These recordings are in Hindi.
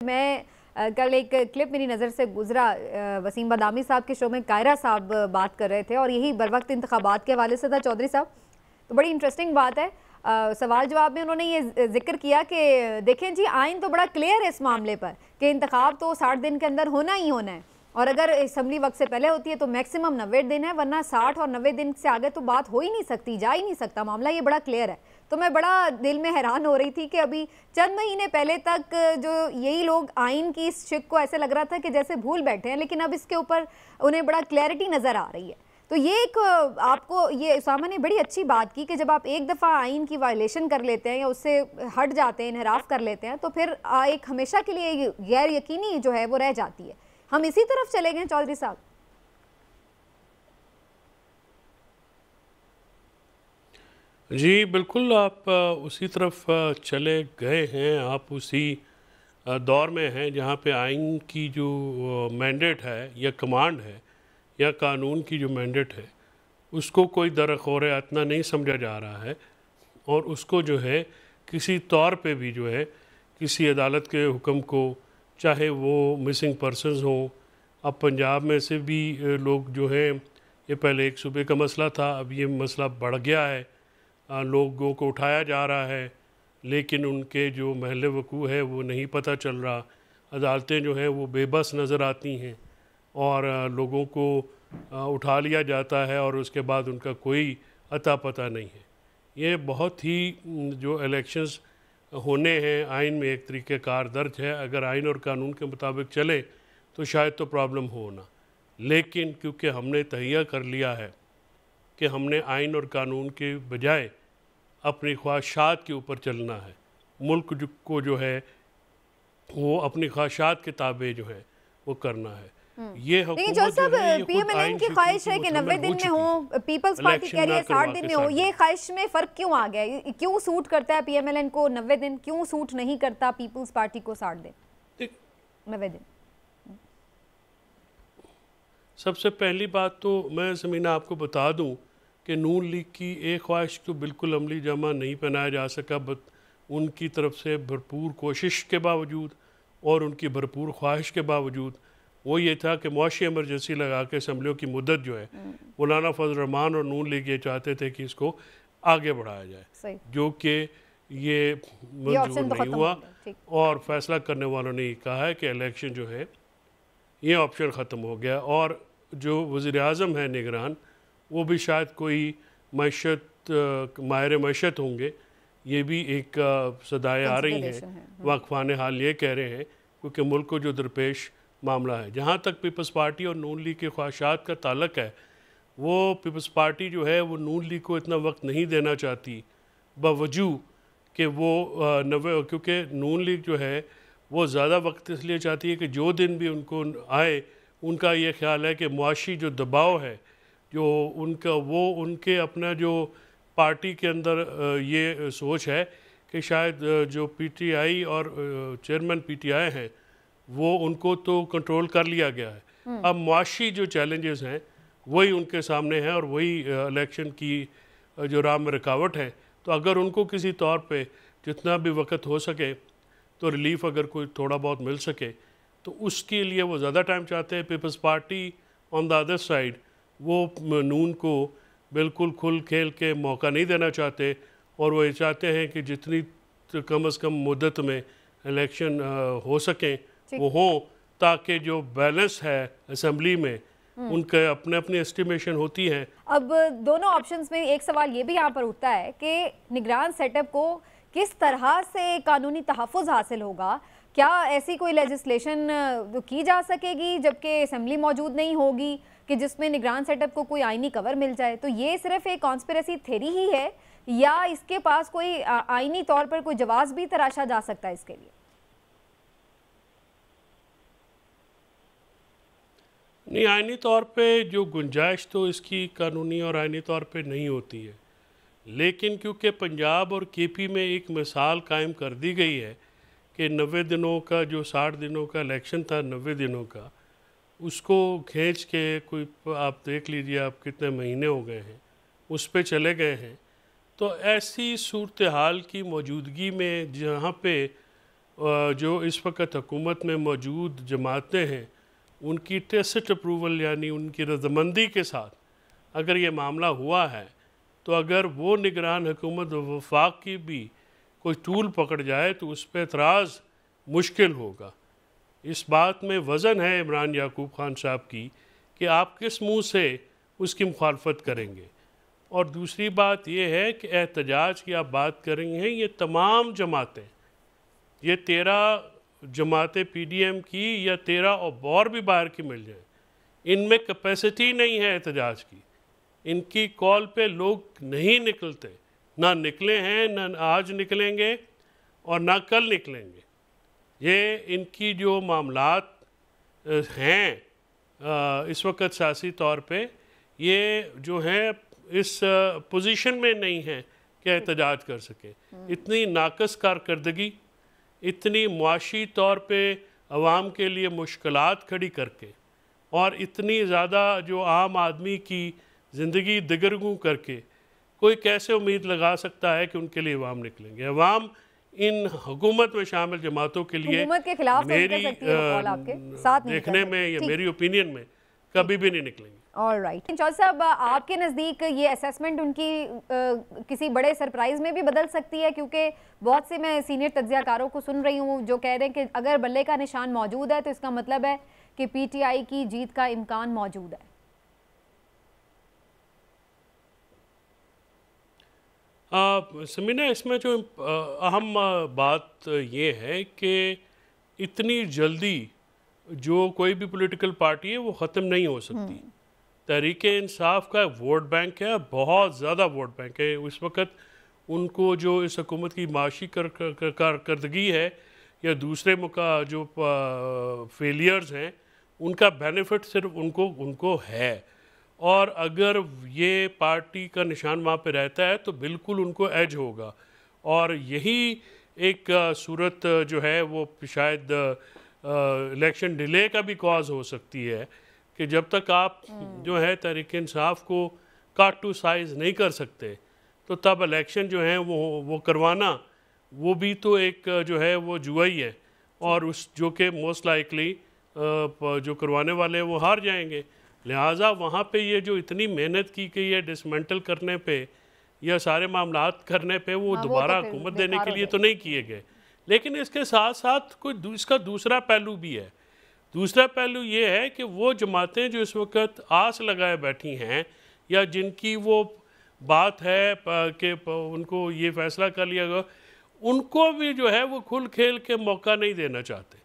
मैं कल एक क्लिप मेरी नज़र से गुजरा, वसीम बदामी साहब के शो में कायरा साहब बात कर रहे थे और यही बर वक्त इंतखाबात के हवाले से था चौधरी साहब। तो बड़ी इंटरेस्टिंग बात है, सवाल जवाब में उन्होंने ये जिक्र किया कि देखें जी आइन तो बड़ा क्लियर है इस मामले पर कि इंतखाब तो 60 दिन के अंदर होना ही होना है और अगर असम्बली वक्त से पहले होती है तो मैक्सिमम 90 दिन है, वरना 60 और 90 दिन से आगे तो बात हो ही नहीं सकती, जा ही नहीं सकता मामला, ये बड़ा क्लियर है। तो मैं बड़ा दिल में हैरान हो रही थी कि अभी चंद महीने पहले तक जो यही लोग आइन की इस शिक को ऐसे लग रहा था कि जैसे भूल बैठे हैं, लेकिन अब इसके ऊपर उन्हें बड़ा क्लैरिटी नज़र आ रही है। तो ये एक आपको ये उसामा ने बड़ी अच्छी बात की कि जब आप एक दफ़ा आइन की वायलेशन कर लेते हैं या उससे हट जाते हैं, इनहराफ कर लेते हैं, तो फिर एक हमेशा के लिए गैर यकीनी जो है वो रह जाती है। हम इसी तरफ चले गए चौधरी साहब। जी बिल्कुल, आप उसी तरफ चले गए हैं। आप उसी दौर में हैं जहाँ पे आइन की जो मैंडेट है या कमांड है या कानून की जो मैंडेट है उसको कोई दरख़ौर इतना नहीं समझा जा रहा है और उसको जो है किसी तौर पे भी जो है किसी अदालत के हुक्म को, चाहे वो मिसिंग पर्सनस हों, अब पंजाब में से भी लोग जो हैं, ये पहले एक सूबे का मसला था, अब ये मसला बढ़ गया है, लोगों को उठाया जा रहा है लेकिन उनके जो महल वकूअ है वो नहीं पता चल रहा। अदालतें जो हैं वो बेबस नज़र आती हैं और लोगों को उठा लिया जाता है और उसके बाद उनका कोई अता पता नहीं है। ये बहुत ही जो इलेक्शंस होने हैं, आइन में एक तरीक़ेकार दर्ज है, अगर आइन और कानून के मुताबिक चले तो शायद तो प्रॉब्लम हो ना, लेकिन क्योंकि हमने तहैया कर लिया है कि हमने आइन और कानून के बजाय अपनी ख्वाहिशात के ऊपर चलना है, मुल्क को जो है वो अपनी ख्वाहिशात के ताबे जो है वो करना है। ये लेकिन जो सब पीएमएलएन की ख्वाहिश है कि 90 दिन में हो, पीपल्स पार्टी कह रही है 60 दिन में हो, ये ख्वाहिश में फ़र्क क्यों आ गया? क्यों सूट करता है पीएमएलएन को 90 दिन, क्यों सूट नहीं करता पीपल्स पार्टी को 60 दिन 90 दिन? सबसे पहली बात तो मैं ज़मीना आपको बता दूं कि नून लीग की एक ख्वाहिश तो बिल्कुल अमली जामा नहीं पहनाया जा सका, बट उनकी तरफ से भरपूर कोशिश के बावजूद और उनकी भरपूर ख्वाहिश के बावजूद वो ये था कि मुआशी एमरजेंसी लगा के असम्बलियों की मुद्दत जो है मौलाना फजल रहमान और नून लीग ये चाहते थे कि इसको आगे बढ़ाया जाए, जो कि ये मंजूर नहीं हुआ और फैसला करने वालों ने कहा है कि इलेक्शन जो है ये ऑप्शन ख़त्म हो गया। और जो वज़ीर आज़म है निगरान, वो भी शायद कोई माहिर मैशत होंगे, ये भी एक सदाएँ आ रही हैं, वाक़फ़ान हाल ये कह रहे हैं, क्योंकि मुल्क को जो दरपेश मामला है। जहाँ तक पीपल्स पार्टी और नून लीग के ख्वाहिशात का ताल्लुक़ है, वो पीपल्स पार्टी जो है वो नून लीग को इतना वक्त नहीं देना चाहती, बावजूद कि वो क्योंकि नून लीग जो है वो ज़्यादा वक्त इसलिए चाहती है कि जो दिन भी उनको आए, उनका ये ख्याल है कि मुआशी जो दबाव है जो उनका, वो उनके अपना जो पार्टी के अंदर ये सोच है कि शायद जो पीटीआई और चेयरमैन पीटीआई हैं वो उनको तो कंट्रोल कर लिया गया है, अब मुआशी जो चैलेंजेस हैं वही उनके सामने हैं और वही इलेक्शन की जो राह में रुकावट है। तो अगर उनको किसी तौर पे जितना भी वक्त हो सके तो रिलीफ अगर कोई थोड़ा बहुत मिल सके तो उसके लिए वो ज़्यादा टाइम चाहते हैं। Peoples party on the other side वो नून को बिल्कुल खुल खेल के मौका नहीं देना चाहते और वो ये चाहते हैं कि जितनी कम से कम मुद्दत में इलेक्शन हो सकें वो हों, ताकि जो बैलेंस है असम्बली में उनके अपने अपनी एस्टिमेशन होती है। अब दोनों ऑप्शंस में एक सवाल ये भी यहाँ पर उठता है कि निगरान सेटअप को किस तरह से कानूनी तहफ़्फ़ुज़ हासिल होगा? क्या ऐसी कोई लेजिस्लेशन की जा सकेगी जबकि असम्बली मौजूद नहीं होगी कि जिसमें निगरान सेटअप को कोई आइनी कवर मिल जाए? तो ये सिर्फ एक कॉन्स्पिरेसी थ्योरी ही है या इसके पास कोई आइनी तौर पर कोई जवाब भी तराशा जा सकता है इसके लिए? नहीं, आइनी तौर पे जो गुंजाइश तो इसकी कानूनी और आइनी तौर पे नहीं होती है, लेकिन क्योंकि पंजाब और केपी में एक मिसाल कायम कर दी गई है कि 90 दिनों का जो 60 दिनों का इलेक्शन था, 90 दिनों का, उसको खींच के कोई आप देख लीजिए आप कितने महीने हो गए हैं उस पे चले गए हैं। तो ऐसी सूरत हाल की मौजूदगी में जहाँ पे जो इस वक्त हुकूमत में मौजूद जमातें हैं उनकी टेसिट अप्रूवल यानी उनकी रजामंदी के साथ अगर ये मामला हुआ है, तो अगर वो निगरान हुकूमत वफाक की भी कोई टूल पकड़ जाए तो उस पर एतराज़ मुश्किल होगा। इस बात में वज़न है इमरान याकूब खान साहब की कि आप किस मुंह से उसकी मुखालफत करेंगे। और दूसरी बात यह है कि एहतजाज की आप बात कर रही हैं, ये तमाम जमातें, ये 13 जमातें PDM की या 13 और भी बाहर की मिल जाए, इनमें कैपेसिटी नहीं है एहतजाज की। इनकी कॉल पे लोग नहीं निकलते, ना निकले हैं, ना आज निकलेंगे और ना कल निकलेंगे। ये इनकी जो मामलात हैं इस वक्त सियासी तौर पे, ये जो है इस पोजीशन में नहीं है कि एहतजाज कर सके। इतनी नाकस कारकर्दगी, इतनी मुआशी तौर पे अवाम के लिए मुश्किलात खड़ी करके और इतनी ज़्यादा जो आम आदमी की ज़िंदगी दिगरगूं करके कोई कैसे उम्मीद लगा सकता है कि उनके लिए अवाम निकलेंगे। अवाम इन हुकूमत में शामिल जमातों के लिए के खिलाफ मेरी देखने में या मेरी ओपिनियन में कभी भी नहीं निकलेंगे। ऑलराइट चौधरी साहब, आपके नज़दीक ये असेसमेंट उनकी किसी बड़े सरप्राइज में भी बदल सकती है? क्योंकि बहुत से मैं सीनियर तज्ज़ियाकारों को सुन रही हूँ जो कह रहे हैं कि अगर बल्ले का निशान मौजूद है तो इसका मतलब है कि PTI की जीत का इम्कान मौजूद है। समीना, इसमें जो अहम बात ये है कि इतनी जल्दी जो कोई भी पॉलिटिकल पार्टी है वो ख़त्म नहीं हो सकती। तहरीक इंसाफ का वोट बैंक है, बहुत ज़्यादा वोट बैंक है। उस वक्त उनको जो इस हुकूमत की माशी कारकर्दगी है या दूसरे जो फेलियर्स हैं उनका बेनिफिट सिर्फ उनको है। और अगर ये पार्टी का निशान वहाँ पे रहता है तो बिल्कुल उनको एज होगा। और यही एक सूरत जो है वो शायद इलेक्शन डिले का भी कॉज हो सकती है कि जब तक आप जो है तहरीक इंसाफ को काट टू साइज नहीं कर सकते तो तब इलेक्शन जो है वो करवाना वो भी तो एक जो है वो जुआ ही है। और उस जो कि मोस्ट लाइकली जो करवाने वाले हैं वो हार जाएंगे। लिहाजा वहाँ पे ये जो इतनी मेहनत की गई है डिसमेंटल करने पे या सारे मामलात करने पे वो दोबारा हुकूमत देने के लिए तो नहीं किए गए। लेकिन इसके साथ साथ कोई इसका दूसरा पहलू भी है। दूसरा पहलू ये है कि वो जमातें जो इस वक्त आस लगाए बैठी हैं या जिनकी वो बात है कि उनको ये फैसला कर लिया गया, उनको भी जो है वो खुल खेल के मौका नहीं देना चाहते।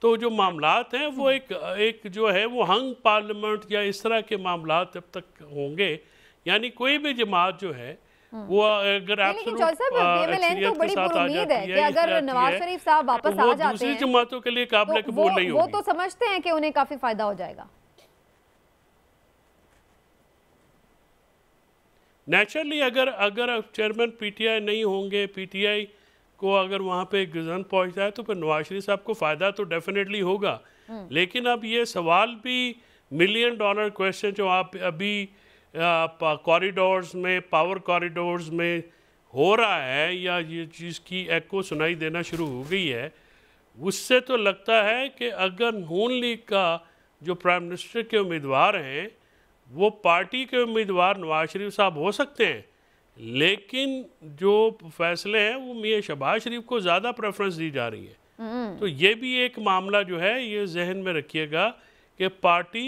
तो जो मामलात हैं वो एक जो है वो हंग पार्लियामेंट या इस तरह के मामलात जब तक होंगे, यानी कोई भी जमात जो है वो अगर एक्चुअली बड़ी उम्मीद है कि अगर नवाज शरीफ साहब वापस आ जाते हैं दूसरी जमातों के लिए काबिल कबूल नहीं होगी। वो तो समझते हैं कि उन्हें काफी फायदा हो जाएगा। नेचुरली अगर चेयरमैन PTI नहीं होंगे, PTI को अगर वहाँ पे गजन पहुँचता है तो फिर नवाज शरीफ साहब को फ़ायदा तो डेफिनेटली होगा। लेकिन अब ये सवाल भी $1 मिलियन क्वेश्चन जो आप अभी कॉरिडोर्स में, पावर कॉरिडोर्स में हो रहा है या ये चीज़ की एको सुनाई देना शुरू हो गई है, उससे तो लगता है कि अगर नून लीग का जो प्राइम मिनिस्टर के उम्मीदवार हैं वो पार्टी के उम्मीदवार नवाज शरीफ साहब हो सकते हैं, लेकिन जो फैसले हैं वो मियां शहबाज शरीफ को ज़्यादा प्रेफरेंस दी जा रही है। तो ये भी एक मामला जो है ये जहन में रखिएगा कि पार्टी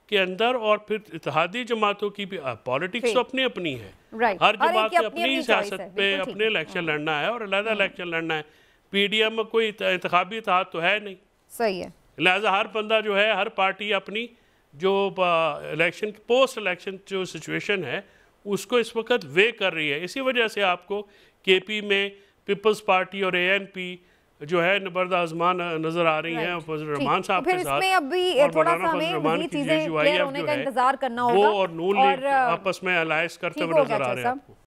के अंदर और फिर इत्तेहादी जमातों की भी पॉलिटिक्स तो अपनी अपनी है। हर जमात ने अपनी सियासत पे अपने इलेक्शन लड़ना है और अलग इलेक्शन लड़ना है। PDM में कोई इंतखाबी इत्तेहाद तो है नहीं, सही है। लिहाजा हर बंदा जो है, हर पार्टी अपनी जो इलेक्शन पोस्ट इलेक्शन जो सिचुएशन है उसको इस वक्त वे कर रही है। इसी वजह से आपको KP में पीपल्स पार्टी और ANP जो है नबर्द आजमान नजर आ रही हैं रहमान साहब के साथ। अभी थोड़ा सा हमें मज़ीद चीजें क्लियर होने का इंतजार करना होगा। वो और नून लीग आपस में अलायंस करते हुए नजर आ रहे हैं आपको।